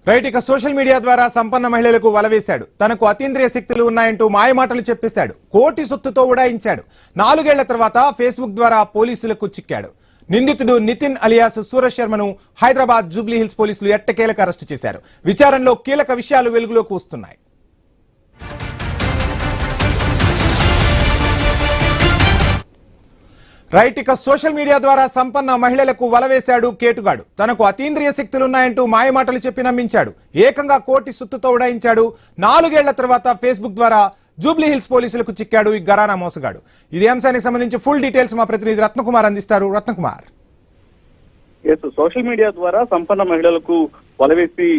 Right ఇక social media ద్వారా సంపన్న మహిళలకు వలవేశాడు. తనకు అతీంద్రియ శక్తులు ఉన్నాయంటూ మాయమాటలు చెప్పేశాడు. కోటి సొత్తుతో ఉడాయించాడు. 4 ఏళ్ల తర్వాత ఫేస్బుక్ ద్వారా పోలీసులకు చిక్కాడు. నిందితుడు నితిన్ అలియాస్ సూరజ్ శర్మను హైదరాబాద్ జూబ్లీ హిల్స్ పోలీసులు ఎట్టకేలకు అరెస్టు చేశారు. విచారణలో కీలక విషయాలు వెలుగులోకి వస్తున్నాయి. రైట్ ఇక సోషల్ మీడియా ద్వారా సంపన్న మహిళలకు వలవేశాడు కేటుగాడు. తనకు అతీంద్రియ శక్తులున్నాయంటూ మాయమాటలు చెప్పి నమ్మించాడు. ఏకంగా కోటి సొత్తుతో ఉడాయించాడు. 4 ఏళ్ల తర్వాత ఫేస్బుక్ ద్వారా జూబ్లీ హిల్స్ పోలీసులకు చిక్కాడు ఈ గరానా మోసగాడు. ఇదే అంశానికి సంబంధించి ఫుల్ డీటెయిల్స్ మా ప్రతినిధి రత్నకుమార్ అందిస్తారు. రత్నకుమార్, సోషల్ మీడియా ద్వారా సంపన్న మహిళలకు వలవేసి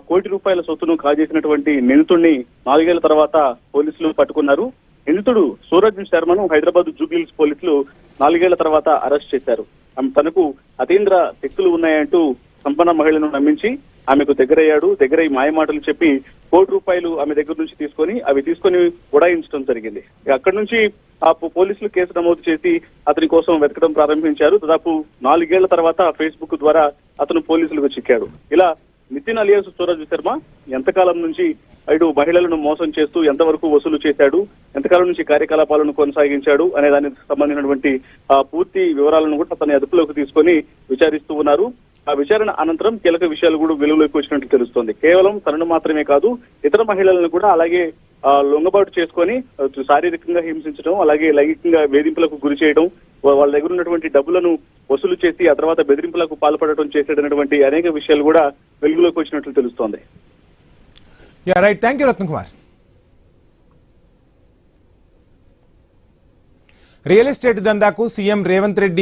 కోటి రూపాయల సొత్తును కాజేసినటువంటి నిందితుడిని 4 ఏళ్ల తర్వాత పోలీసులు పట్టుకున్నారు. నిందితుడు సూరజ్ శర్మను హైదరాబాద్ జూబ్లీ హిల్స్ పోలీసులు 4 ఏళ్ల తర్వాత అరెస్ట్ చేశారు. తనకు అతీంద్ర శక్తులు ఉన్నాయంటూ సంపన్న మహిళను నమ్మించి ఆమెకు దగ్గరై మాయమాటలు చెప్పి కోటి రూపాయలు ఆమె దగ్గర నుంచి తీసుకొని ఉడాయించడం జరిగింది. అక్కడి నుంచి ఆ పోలీసులు కేసు నమోదు చేసి అతని కోసం వెతకడం ప్రారంభించారు. దాదాపు 4 ఏళ్ల తర్వాత ఫేస్బుక్ ద్వారా అతను పోలీసులకు చిక్కాడు. ఇలా నితిన్ అలియాస్ సూరజ్ శర్మ ఎంతకాలం నుంచి ఇటు మహిళలను మోసం చేస్తూ ఎంతవరకు వసూలు చేశాడు, ఎంతకాలం నుంచి కార్యకలాపాలను కొనసాగించాడు అనే దానికి సంబంధించినటువంటి పూర్తి వివరాలను కూడా అతని అదుపులోకి తీసుకొని విచారిస్తూ ఉన్నారు. ఆ విచారణ అనంతరం కీలక విషయాలు కూడా వెలుగులోకి వచ్చినట్టు తెలుస్తోంది. కేవలం తనను మాత్రమే కాదు, ఇతర మహిళలను కూడా అలాగే లొంగబాటు చేసుకొని శారీరకంగా హింసించడం, అలాగే లైంగికంగా వేధింపులకు గురి చేయడం, వాళ్ళ దగ్గర ఉన్నటువంటి డబ్బులను వసూలు చేసి ఆ తర్వాత బెదిరింపులకు పాల్పడటం చేసేటటువంటి అనేక విషయాలు కూడా వెలుగులోకి వచ్చినట్లు తెలుస్తోంది. Right, thank you Ratnakumar. Real estate దందాకు సీఎం రేవంత్ రెడ్డి